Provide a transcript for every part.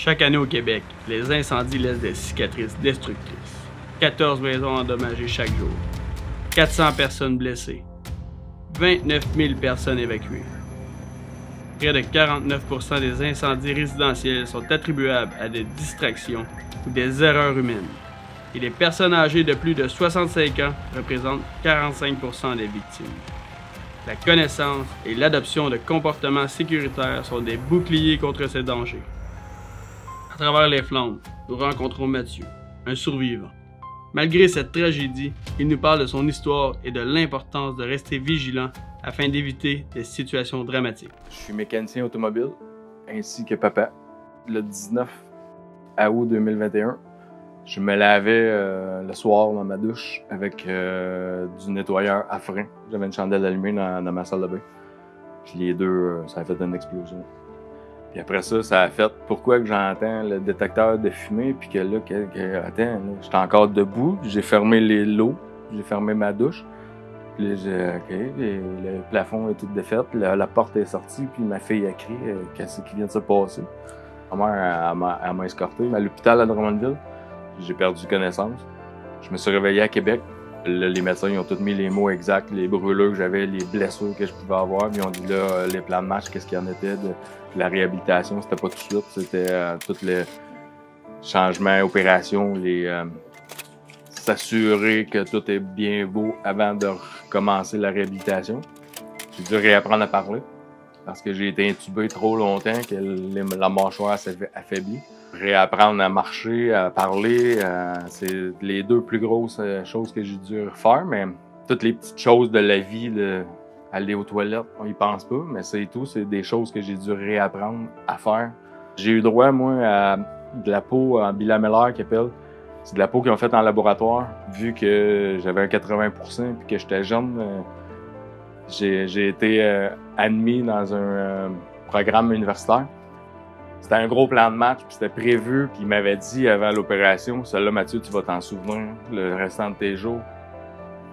Chaque année au Québec, les incendies laissent des cicatrices destructrices. 14 maisons endommagées chaque jour. 400 personnes blessées. 29 000 personnes évacuées. Près de 49 % des incendies résidentiels sont attribuables à des distractions ou des erreurs humaines. Et les personnes âgées de plus de 65 ans représentent 45 % des victimes. La connaissance et l'adoption de comportements sécuritaires sont des boucliers contre ces dangers. À travers les flammes, nous rencontrons Mathieu, un survivant. Malgré cette tragédie, il nous parle de son histoire et de l'importance de rester vigilant afin d'éviter des situations dramatiques. Je suis mécanicien automobile, ainsi que papa. Le 19 août 2021, je me lavais le soir dans ma douche avec du nettoyeur à frein. J'avais une chandelle allumée dans ma salle de bain. Puis les deux, ça a fait une explosion. Puis après ça, ça a fait pourquoi que j'entends le détecteur de fumée, puis que là, attends, j'étais encore debout, j'ai fermé les lots, j'ai fermé ma douche. Puis là, le plafond est tout défait, la porte est sortie, puis ma fille a crié qu'est-ce qui vient de se passer. Ma mère, elle m'a escorté à l'hôpital à Drummondville. J'ai perdu connaissance. Je me suis réveillé à Québec. Là, les médecins ils ont tous mis les mots exacts, les brûlures que j'avais, les blessures que je pouvais avoir. Puis ils ont dit là, les plans de match, qu'est-ce qu'il y en était de la réhabilitation. C'était pas tout de suite, c'était tous les changements, opérations, s'assurer que tout est bien beau avant de recommencer la réhabilitation. J'ai dû réapprendre à parler parce que j'ai été intubé trop longtemps que la mâchoire s'est affaiblie. Réapprendre à marcher, à parler, c'est les deux plus grosses choses que j'ai dû refaire, mais toutes les petites choses de la vie, aller aux toilettes, on y pense pas, mais c'est tout, c'est des choses que j'ai dû réapprendre à faire. J'ai eu droit, moi, à de la peau en bilamellaire qu'ils appellent. C'est de la peau qu'ils ont faite en laboratoire. Vu que j'avais un 80% et que j'étais jeune, j'ai été admis dans un programme universitaire. C'était un gros plan de match, puis c'était prévu, puis il m'avait dit avant l'opération, celle-là, Mathieu, tu vas t'en souvenir le restant de tes jours.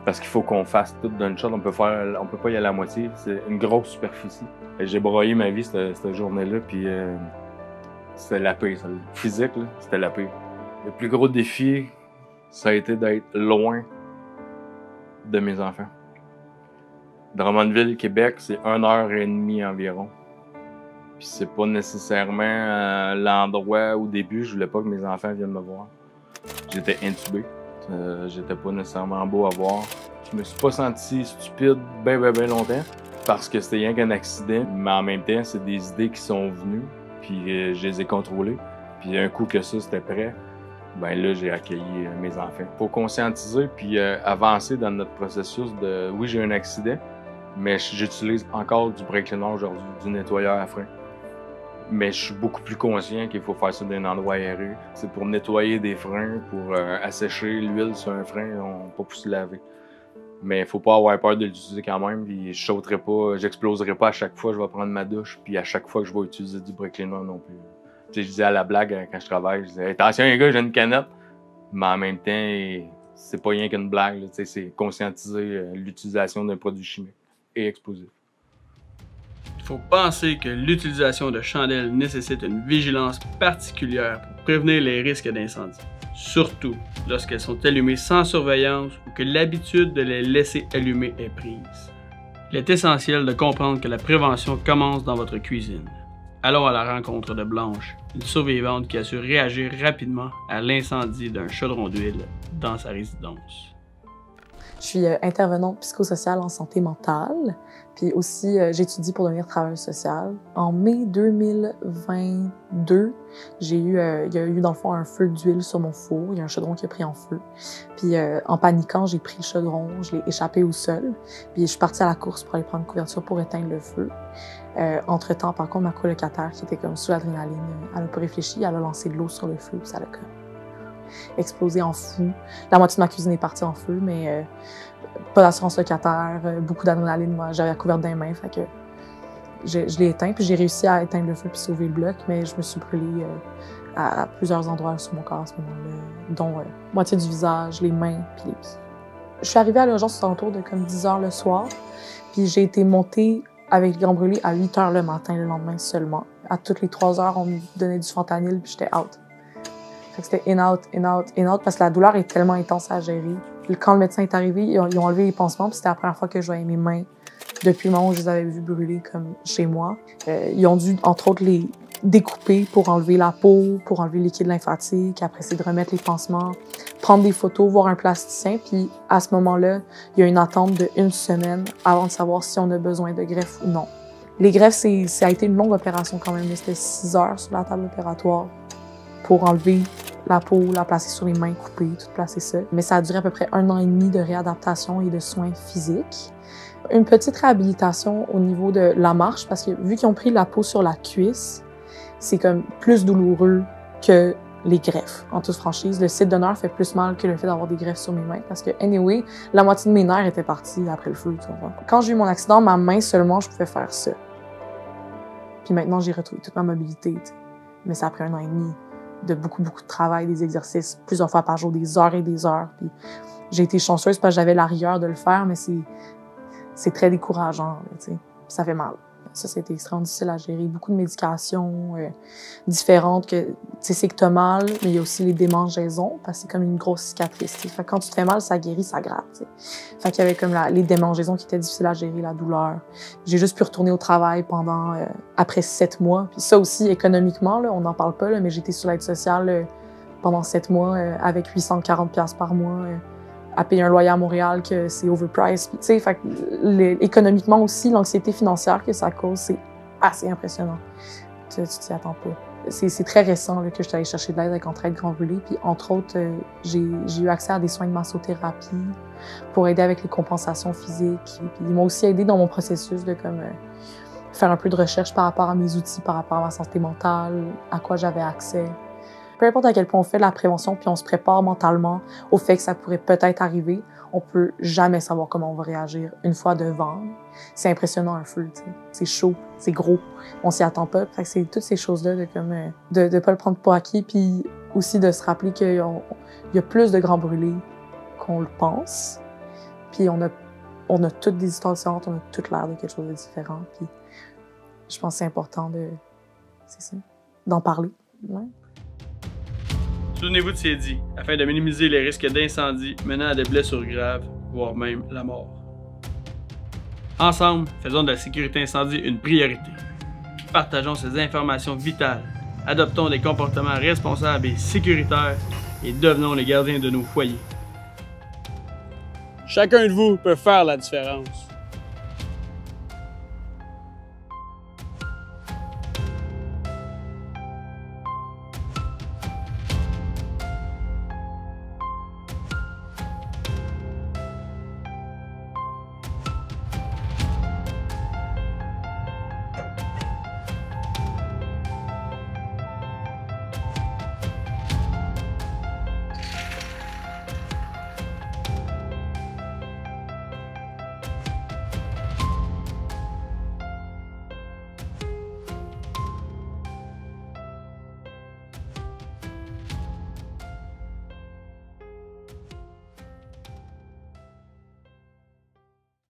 Parce qu'il faut qu'on fasse tout d'une shot, on peut pas y aller à la moitié, c'est une grosse superficie. J'ai broyé ma vie cette journée-là, puis c'était la pire, ça. Physique, là, c'était la pire. Le plus gros défi, ça a été d'être loin de mes enfants. Drummondville, Québec, c'est 1h30 environ. Puis c'est pas nécessairement l'endroit au début, je voulais pas que mes enfants viennent me voir. J'étais intubé, j'étais pas nécessairement beau à voir. Je me suis pas senti stupide ben longtemps parce que c'était rien qu'un accident, mais en même temps, c'est des idées qui sont venues, puis je les ai contrôlées. Puis un coup que ça, c'était prêt, ben là, j'ai accueilli mes enfants. Faut conscientiser puis avancer dans notre processus de, oui, j'ai un accident, mais j'utilise encore du brake cleaner aujourd'hui, du nettoyeur à frein. Mais je suis beaucoup plus conscient qu'il faut faire ça dans un endroit aéré. C'est pour nettoyer des freins, pour assécher l'huile sur un frein, on peut pas se laver. Mais il faut pas avoir peur de l'utiliser quand même, puis je sauterai pas, j'exploserai pas à chaque fois que je vais prendre ma douche, puis à chaque fois que je vais utiliser du brake cleaner non plus. Tu sais, je disais à la blague quand je travaille, je disais hey, attention les gars, j'ai une canette. Mais en même temps, c'est pas rien qu'une blague, tu sais, c'est conscientiser l'utilisation d'un produit chimique et explosif. Il faut penser que l'utilisation de chandelles nécessite une vigilance particulière pour prévenir les risques d'incendie, surtout lorsqu'elles sont allumées sans surveillance ou que l'habitude de les laisser allumer est prise. Il est essentiel de comprendre que la prévention commence dans votre cuisine. Allons à la rencontre de Blanche, une survivante qui a su réagir rapidement à l'incendie d'un chaudron d'huile dans sa résidence. Je suis intervenante psychosociale en santé mentale, puis aussi j'étudie pour devenir travailleuse sociale. En mai 2022, il y a eu dans le fond un feu d'huile sur mon four, il y a un chaudron qui a pris en feu. Puis en paniquant, j'ai pris le chaudron, je l'ai échappé au sol, puis je suis partie à la course pour aller prendre une couverture pour éteindre le feu. Entre-temps, par contre, ma colocataire qui était comme sous l'adrénaline, elle a pas réfléchi, elle a lancé de l'eau sur le feu, puis ça l'a comme explosé en fou. La moitié de ma cuisine est partie en feu, mais pas d'assurance locataire, beaucoup d'adrénaline. Moi, j'avais la couverte dans les mains, fait que je l'ai éteint, puis j'ai réussi à éteindre le feu puis sauver le bloc, mais je me suis brûlée à plusieurs endroits sur mon corps à ce moment-là, dont moitié du visage, les mains, puis les pieds. Je suis arrivée à l'urgence aux alentours de comme 10 h le soir, puis j'ai été montée avec le grand brûlé à 8 h le matin, le lendemain seulement. À toutes les 3 heures, on me donnait du fentanyl, puis j'étais out. Fait que c'était in, out, in, out, in, out, parce que la douleur est tellement intense à gérer. Quand le médecin est arrivé, ils ont enlevé les pansements, puis c'était la première fois que je voyais mes mains depuis le moment où je les avais vues brûler comme chez moi. Ils ont dû, entre autres, les découper pour enlever la peau, pour enlever le liquide lymphatique, après c'est de remettre les pansements, prendre des photos, voir un plasticien, puis à ce moment-là, il y a une attente de 1 semaine avant de savoir si on a besoin de greffe ou non. Les greffes, ça a été une longue opération quand même, c'était 6 heures sur la table opératoire pour enlever la peau, la placer sur les mains, couper, tout placer ça. Mais ça a duré à peu près 1 an et demi de réadaptation et de soins physiques. Une petite réhabilitation au niveau de la marche, parce que vu qu'ils ont pris la peau sur la cuisse, c'est comme plus douloureux que les greffes. En toute franchise, le site d'honneur fait plus mal que le fait d'avoir des greffes sur mes mains, parce que, anyway, la moitié de mes nerfs étaient partis après le feu, tu vois. Quand j'ai eu mon accident, ma main seulement, je pouvais faire ça. Puis maintenant, j'ai retrouvé toute ma mobilité, t'sais. Mais ça a pris 1 an et demi de beaucoup de travail, des exercices, plusieurs fois par jour, des heures et des heures. Puis j'ai été chanceuse parce que j'avais la rigueur de le faire, mais c'est très décourageant, tu sais. Ça fait mal. Ça, c'était extrêmement difficile à gérer. Beaucoup de médications différentes. Tu sais que t'as mal, mais il y a aussi les démangeaisons, parce que c'est comme une grosse cicatrice. T'sais. Fait que quand tu te fais mal, ça guérit, ça gratte. T'sais. Fait qu'il y avait comme les démangeaisons qui étaient difficiles à gérer, la douleur. J'ai juste pu retourner au travail pendant après 7 mois. Puis ça aussi, économiquement, là, on n'en parle pas, là, mais j'étais sur l'aide sociale pendant 7 mois avec 840$ par mois. À payer un loyer à Montréal, que c'est overpriced. Tu sais, fait que économiquement aussi, l'anxiété financière que ça cause, c'est assez impressionnant. Tu t'y attends pas. C'est très récent là, que je suis allée chercher de l'aide avec Entraide Grand Brûlé. Puis entre autres, j'ai eu accès à des soins de massothérapie pour aider avec les compensations physiques. Puis ils m'ont aussi aidé dans mon processus de comme faire un peu de recherche par rapport à mes outils, par rapport à ma santé mentale, à quoi j'avais accès. Peu importe à quel point on fait de la prévention puis on se prépare mentalement au fait que ça pourrait peut-être arriver, on peut jamais savoir comment on va réagir une fois devant. C'est impressionnant un feu, tu sais. C'est chaud, c'est gros, on s'y attend pas. Fait que c'est toutes ces choses-là de comme de pas le prendre pour acquis, puis aussi de se rappeler qu'il y a plus de grands brûlés qu'on le pense. Puis on a toutes des histoires différentes, on a toutes l'air de quelque chose de différent. Puis je pense que c'est important d'en parler. Ouais. Souvenez-vous de ces dits, afin de minimiser les risques d'incendie menant à des blessures graves, voire même la mort. Ensemble, faisons de la sécurité incendie une priorité. Partageons ces informations vitales, adoptons des comportements responsables et sécuritaires et devenons les gardiens de nos foyers. Chacun de vous peut faire la différence.